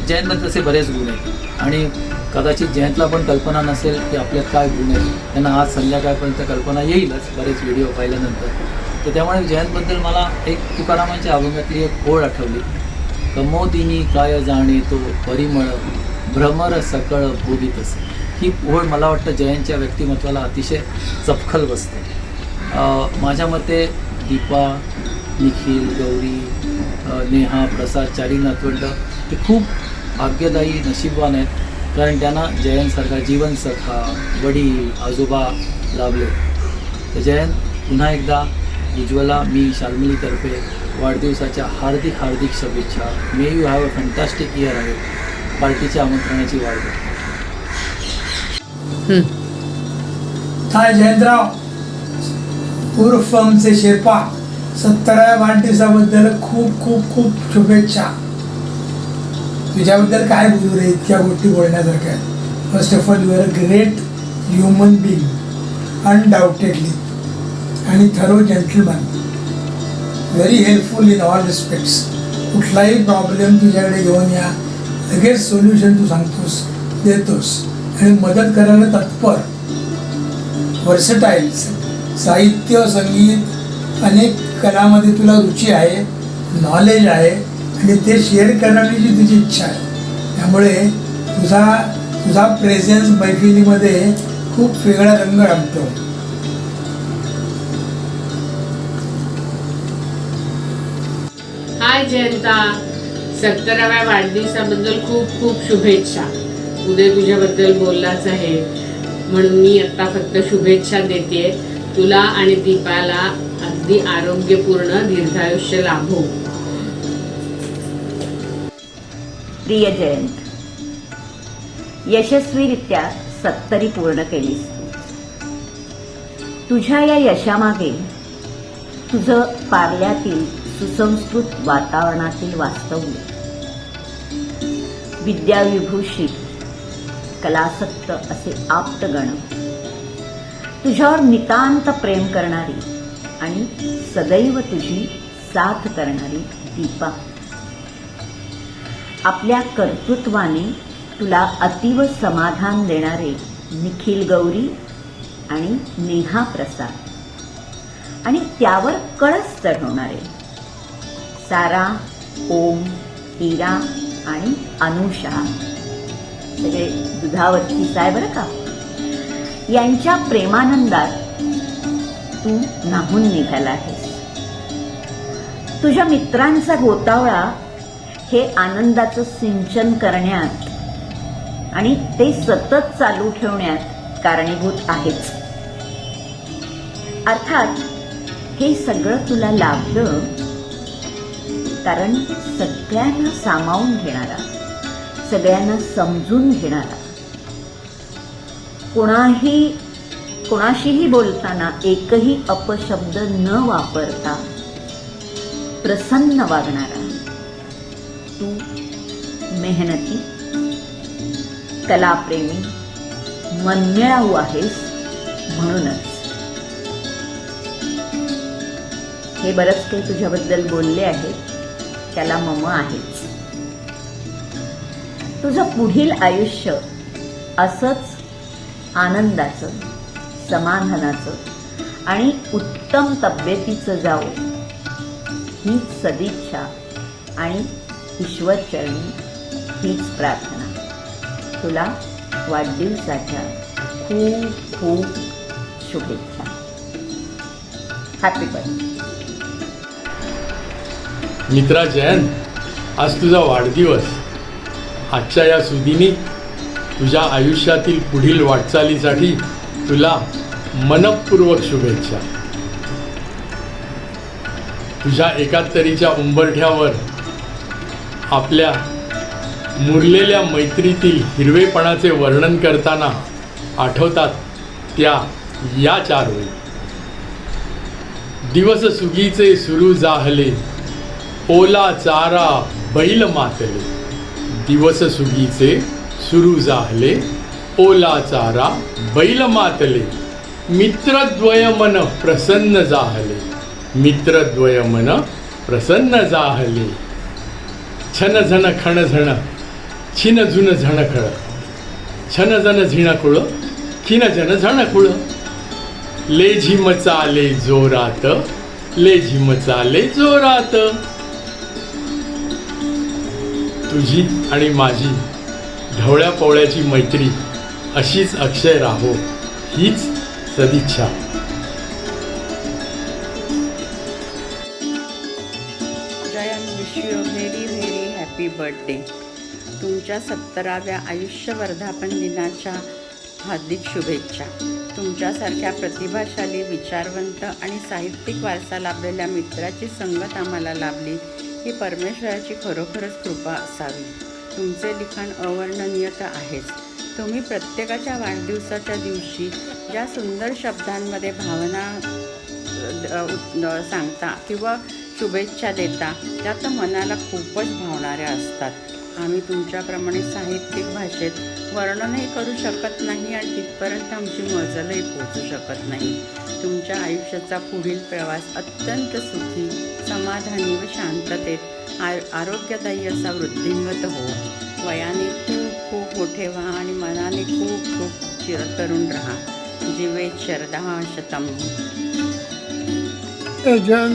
जयंतमध्ये तसे बरेच गुण आहेत आणि कदाचित जयंतला पण कल्पना नसेल की आपल्यात काय गुण आहेत. त्यांना आज संध्याकाळपर्यंत कल्पना येईलच बरेच व्हिडिओ पाहिल्यानंतर. तर त्यामुळे जयंतबद्दल मला एक तुकारामांच्या अभंगातली एक ओळ आठवली. कमोदिनी काय जाणे तो परिमळ भ्रमर सकळ बोधित असे. ही ओळ मला वाटतं जयंतच्या व्यक्तिमत्वाला अतिशय चपखल बसते. माझ्या मते दीपा, निखिल, गौरी, नेहा, प्रसाद 4 नातवंड हे खूप भाग्यदायी नशीबवान आहेत, कारण त्यांना जयंतसारखा जीवनसखा, वडील, आजोबा लाभले. तर जयंत पुन्हा एकदा उज्ज्वला मी शाल्मलीतर्फे वाढदिवसाच्या हार्दिक हार्दिक शुभेच्छा. May you have a fantastic year आहे. पार्टीच्या आमंत्रणाची वाट बघतो. हाय जयंतराव उर्फ आमचे शेर्पा, 70व्या वाढदिवसाबद्दल खूप खूप खूप शुभेच्छा. तुझ्याबद्दल काय बोलू रे, इतक्या गोष्टी बोलण्यासारख्या. First of all you are a great human being undoubtedly आणि thorough gentleman. Very helpful in all respects. कुठलाही प्रॉब्लेम तुझ्याकडे घेऊन या, लगेच सोल्युशन तू सांगतोस, देतोस आणि मदत करायला तत्पर. वर्सटाईल, साहित्य, संगीत, अनेक कलामध्ये तुला रुची आहे, नॉलेज आहे आणि ते शेअर करण्याची तुझी इच्छा आहे. त्यामुळे तुझा प्रेझेन्स मैफिलीमध्ये खूप वेगळा रंग रमतो. हाय जयंता, 17व्या वाढदिवसाबद्दल खूप खूप शुभेच्छा. उद्या तुझ्याबद्दल बोललाच आहे म्हणून मी आता फक्त शुभेच्छा देते. तुला आणि दीपाला अगदी आरोग्यपूर्ण दीर्घायुष्य लाभो. प्रिय जयंत, यशस्वीरित्या 70 पूर्ण केलीस. तुझ्या या यशामागे तुझं पार्ल्यातील सुसंस्कृत वातावरणातील वास्तव्य, विद्याविभूषित कलासक्त असे आप्तगण, तुझ्यावर नितांत प्रेम करणारी आणि सदैव तुझी साथ करणारी दीपा, आपल्या कर्तृत्वाने तुला अतीव समाधान देणारे निखिल गौरी आणि नेहा प्रसाद आणि त्यावर कळस चढवणारे सारा, ओम, इरा आणि अनुषा, सगळे दुधावरतीच आहे बरं का. यांच्या प्रेमानंदात तू नाहून निघाला आहेस. तुझ्या मित्रांचा गोतावळा हे आनंदाचं सिंचन करण्यात आणि ते सतत चालू ठेवण्यात कारणीभूत आहेच. अर्थात हे सगळं तुला लाभलं कारण सगळ्यांना सामावून घेणारा, सगळ्यांना समजून घेणारा, कोणाशीही बोलताना एकही अपशब्द न वापरता प्रसन्न वागणारा तू मेहनती, कलाप्रेमी, मनमिळाऊ आहेस. म्हणूनच हे बरंच काही तुझ्याबद्दल बोलले आहे, त्याला मम आहेच. तुझं पुढील आयुष्य असंच आनंदाचं, समाधानाचं आणि उत्तम तब्येतीचं जावो हीच सदिच्छा आणि ईश्वरचरणी हीच प्रार्थना. तुला वाढदिवसाच्या खूप खूप शुभेच्छा. Happy birthday. मित्रा जयंत, आज तुझा वाढदिवस. आजच्या या सुदिनी तुझ्या आयुष्यातील पुढील वाटचालीसाठी तुला मनपूर्वक शुभेच्छा. तुझ्या एकात्तरीच्या उंबरठ्यावर आपल्या मुरलेल्या मैत्रीतील हिरवेपणाचे वर्णन करताना आठवतात त्या या 4 ओळी. दिवस सुगीचे सुरू जाहले, ओला चारा बैल मातले. दिवस सुगीचे सुरू जाहले, ओला चारा बैल मातले. मित्रद्वय मन प्रसन्न जाहले, मित्रद्वय मन प्रसन्न जाहले. छन झन खण झण, छिन झुन झणखळ. छन जन झिणकुळ, खिन जन झणकुळ. ले झिम चाले जोरात, ले झिम चाले जोरात. तुझी आणि माझी ढवळ्या पवळ्याची मैत्री अशीच अक्षय राहो हीच सदिच्छा. Jayant, wish you very very happy birthday. तुमच्या 17व्या आयुष्य वर्धापन दिनाच्या हार्दिक शुभेच्छा. तुमच्यासारख्या प्रतिभाशाली, विचारवंत आणि साहित्यिक वारसा लाभलेल्या मित्राची संगत आम्हाला लाभली ही परमेश्वराची खरोखरच कृपा असावी. तुमचे लिखाण अवर्णनीय तर आहेच. तुम्ही प्रत्येकाच्या वाढदिवसाच्या दिवशी ज्या सुंदर शब्दांमध्ये भावना सांगता किंवा शुभेच्छा देता त्या तर मनाला खूपच भावणाऱ्या असतात आम्ही तुमच्याप्रमाणे साहित्यिक भाषेत वर्णनही करू शकत नाही आणि तिथपर्यंत आमची मजलही पोहोचू शकत नाही. तुमच्या आयुष्याचा पुढील प्रवास अत्यंत सुखी, समाधानी व शांततेत आरोग्यदायी असा वृद्धिंगत हो. वयाने खूप खूप मोठे व्हा आणि मनाने खूप खूप चिरतरुण राहा. जीवेत शरदा शतम. जन,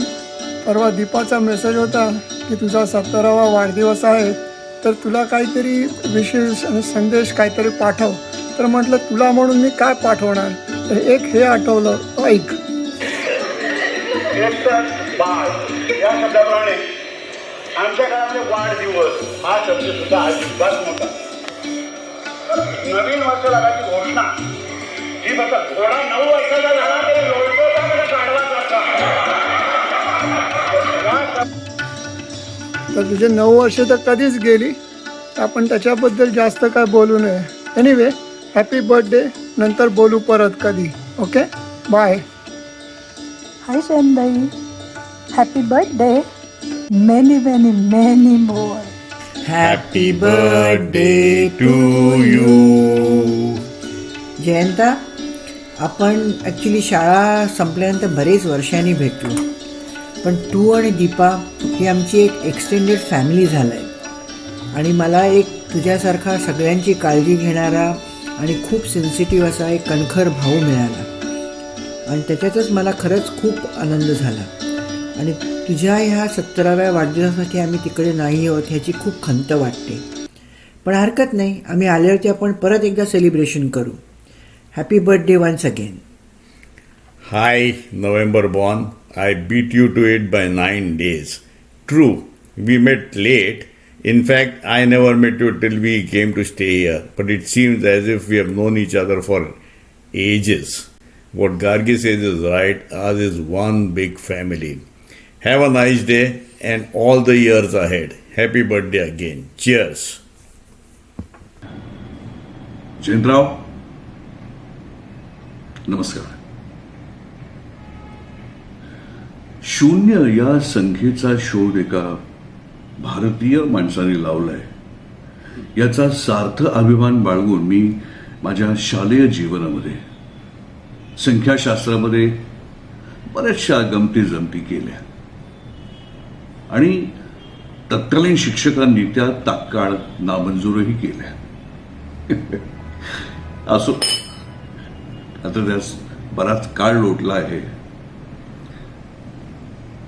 परवा दीपाचा मेसेज होता की तुझा 17वा वाढदिवस आहे, तर तुला काहीतरी विशेष आणि संदेश काहीतरी पाठव. तर म्हटलं तुला म्हणून मी काय पाठवणार, तर एक हे आठवलं, ऐक. बाळ या शब्दाप्रमाणे आमच्या काळामध्ये वाढदिवस हा शब्द सुद्धा अजिबात नव्हता. नवीन वर्ष लागायची घोषणा ही बघा, घोडा 9 वर्षाचा झाला तरी लोळतो का काढवा करता. तर तुझे 9 वर्ष तर कधीच गेली, आपण त्याच्याबद्दल जास्त काय बोलू नये. Anyway, happy birthday. नंतर बोलू परत कधी. Okay, bye. हाय शनबाई, happy birthday. Many many many more. Happy birthday to you. जयंता, आपण ॲक्च्युली शाळा संपल्यानंतर बरेच वर्षांनी भेटलो, पण तू आणि दीपा ही आमची एक एक्सटेंडेड फॅमिली झालं आहे. आणि मला एक तुझ्यासारखा सगळ्यांची काळजी घेणारा आणि खूप सेन्सिटिव्ह असा एक कणखर भाऊ मिळाला, आणि त्याच्यातच मला खरंच खूप आनंद झाला. आणि तुझ्या ह्या 17व्या वाढदिवसासाठी आम्ही तिकडे नाही आहोत ह्याची खूप खंत वाटते. पण हरकत नाही, आम्ही आल्यावरती आपण परत एकदा सेलिब्रेशन करू. Happy birthday once again. Hi, November born. I beat you to it by 9 days. True, we met late. In fact, I never met you till we came to stay here. But it seems as if we have known each other for ages. What Gargi says is right. Ours is one big family. Have a nice day and all the years ahead. Happy birthday again. Cheers. Jayantrao, नमस्कार. शून्य या संख्येचा शोध एका भारतीय माणसाने लावलाय याचा सार्थ अभिमान बाळगून मी माझ्या शालेय जीवनामध्ये संख्याशास्त्रामध्ये बऱ्याचशा गमती जमती केल्या आणि तत्कालीन शिक्षकांनी त्या तात्काळ नामंजूरही केल्या. असो, आता त्यास बराच काळ लोटला आहे.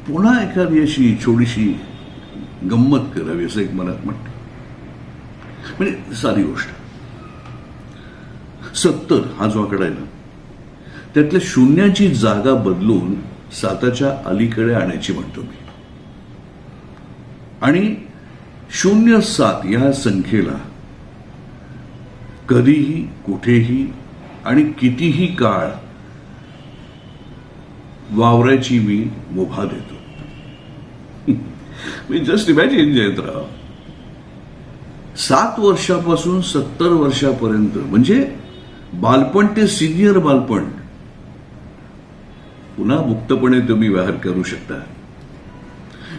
पुन्हा एखादी अशी छोटीशी गंमत करावी असं एक मनात म्हणतं. म्हणजे साधी गोष्ट, 70 हा जो आकडा आहे ना, त्यातल्या शून्याची जागा बदलून 7च्या अलीकडे आणायची म्हणतो मी. आणि 07 या संख्येला कधीही, कुठेही आणि कितीही काळ वावरायची मी मुभा देतो. मी जस्ट इमॅजिन जयंतराव, 7 वर्षापासून 70 वर्षापर्यंत म्हणजे बालपण ते सिनियर बालपण पुन्हा मुक्तपणे तुम्ही व्यवहार करू शकता.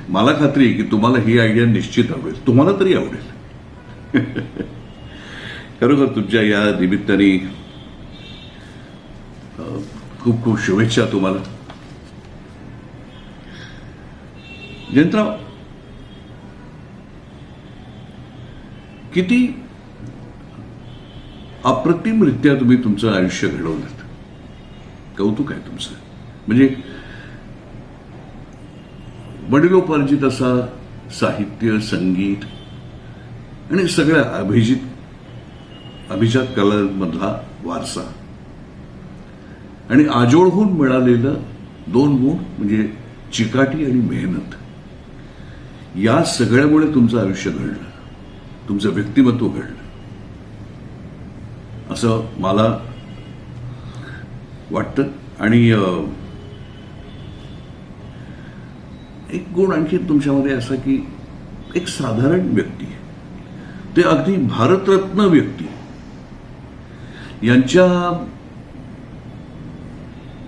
मला खात्री आहे की तुम्हाला ही आयडिया निश्चित आवडेल, तुम्हाला तरी आवडेल. खरोखर तुमच्या या निमित्ताने खूप खूप शुभेच्छा तुम्हाला. जयंतराव, किती अप्रतिमरित्या तुम्ही तुमचं आयुष्य घडवलं. कौतुक आहे तुमचं. म्हणजे वडिलोपार्जित असा साहित्य, संगीत आणि सगळ्या अभिजात कलांमधला वारसा आणि आजोळहून मिळालेलं 2 गुण म्हणजे चिकाटी आणि मेहनत, या सगळ्यामुळे तुमचं आयुष्य घडलं, तुमचं व्यक्तिमत्व घडलं असं मला वाटतं. आणि एक गुण आणखी तुमच्यामध्ये असा की एक साधारण व्यक्ती, ते अगदी भारतरत्न व्यक्ती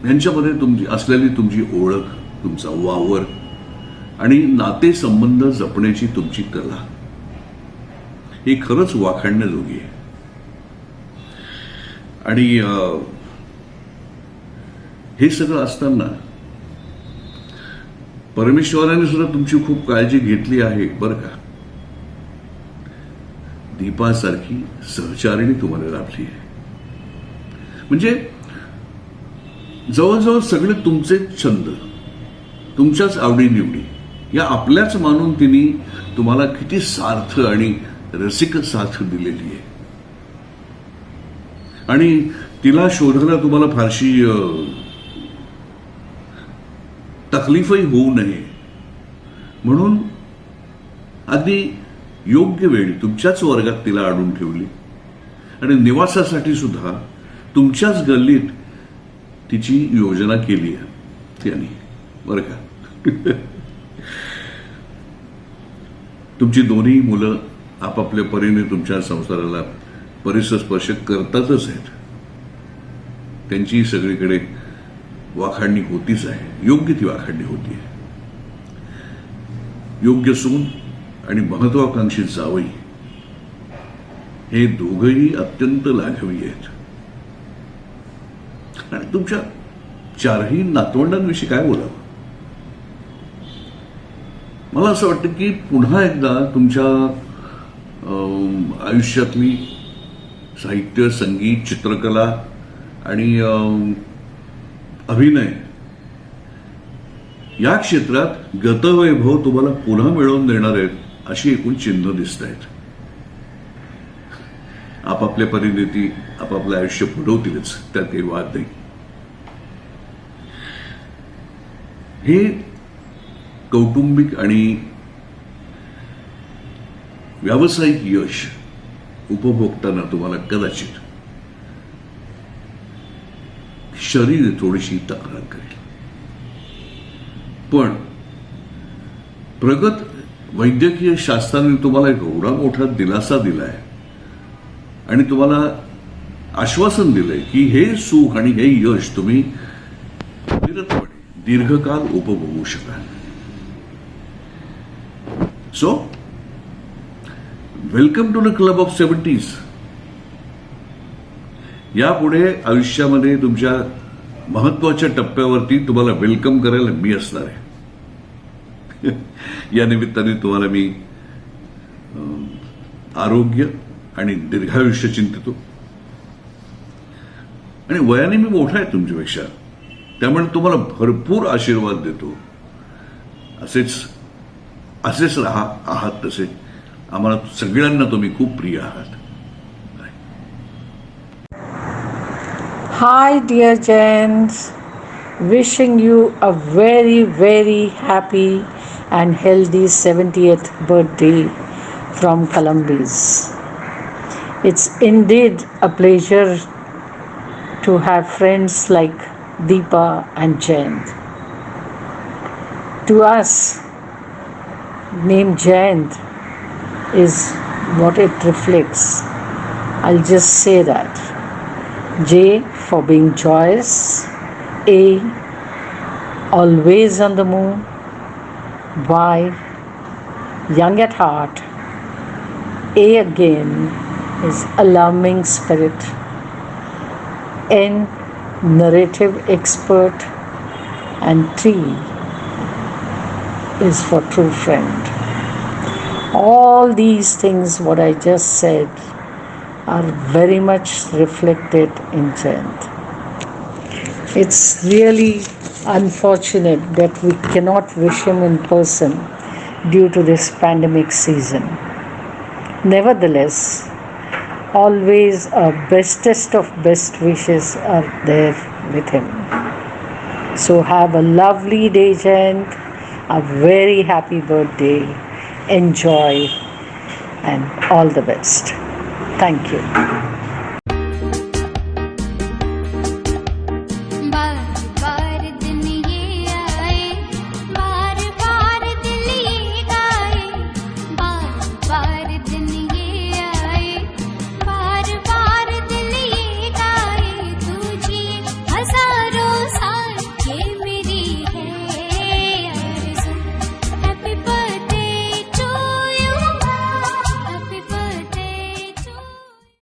यांच्यामध्ये तुमची असलेली तुमची ओळख, तुमचा वावर आणि नातेसंबंध जपण्याची तुमची कला, ही खरंच वाखाणण्याजोगी आहे. आणि हे सगळं असताना परमेश्वराने सुद्धा तुमची खूप काळजी घेतली आहे बरं का. दीपासारखी सहचारिणी तुम्हाला लाभली आहे. म्हणजे जवळजवळ सगळे तुमचे छंद, तुमच्याच आवडीनिवडी या आपल्याच मानून तिने तुम्हाला किती सार्थ आणि रसिक साथ दिलेली आहे. आणि तिला शोधायला तुम्हाला फारशी तकलीफही होऊ नये म्हणून अगदी योग्य वेळी तुमच्याच वर्गात तिला आणून ठेवली आणि निवासासाठी सुद्धा तुमच्याच गल्लीत तिची योजना केली आहे त्यांनी बरं का. तुमची दोन्ही मुलं आपापल्या परीने तुमच्या संसाराला परिसस्पर्श करतातच आहेत. त्यांची सगळीकडे वाखाणणी होतीच आहे, योग्य ती वाखाणणी होती आहे. योग्य सून आणि महत्वाकांक्षी जावई हे दोघंही अत्यंत लाघवी आहेत. आणि तुमच्या चारही नातवंडांविषयी काय बोलावं. मला असं वाटतं की पुन्हा एकदा तुमच्या आयुष्यातली साहित्य, संगीत, चित्रकला आणि अभिनय या क्षेत्रात गतवैभव तुम्हाला पुन्हा मिळवून देणार आहेत अशी एकूण चिन्ह दिसत आहेत. आपापल्या परीने ती आपापलं आयुष्य पुरवतीलच, त्यात काही वाद नाही. हे कौटुंबिक आणि व्यावसायिक यश उपभोगताना तुम्हाला कदाचित शरीर थोडीशी तक्रार करेल. पण प्रगत वैद्यकीय शास्त्राने तुम्हाला एक एवढा मोठा दिलासा दिलाय आणि तुम्हाला आश्वासन दिलंय की हे सुख आणि हे यश तुम्ही अविरतपणे दीर्घकाल उपभोगू शकाल. So welcome to the club of 70s. यापुढे आयुष्यामध्ये तुमच्या महत्वाच्या टप्प्यावरती तुम्हाला वेलकम करायला मी असणार आहे. या निमित्ताने तुम्हाला मी आरोग्य आणि दीर्घायुष्य चिंतितो. आणि वयाने मी मोठा आहे तुमच्यापेक्षा, त्यामुळे तुम्हाला भरपूर आशीर्वाद देतो. असेच आहात तसे आम्हाला सगळ्यांना तुम्ही खूप प्रिय आहात. Hi dear Jens, wishing you a very very happy and healthy 70th birthday from Columbus. It's indeed a pleasure to have friends like Deepa and Jayant. To us, name Jayant is what it reflects. I'll just say that. J for being joyous, A always on the move, Y young at heart, A again is alarming spirit, N narrative expert, and T is for true friend. All these things what I just said are very much reflected in Jayant. It's really unfortunate that we cannot wish him in person due to this pandemic season. Nevertheless, always our bestest of best wishes are there with him. So have a lovely day, Jayant. A very happy birthday. Enjoy and all the best. Thank you.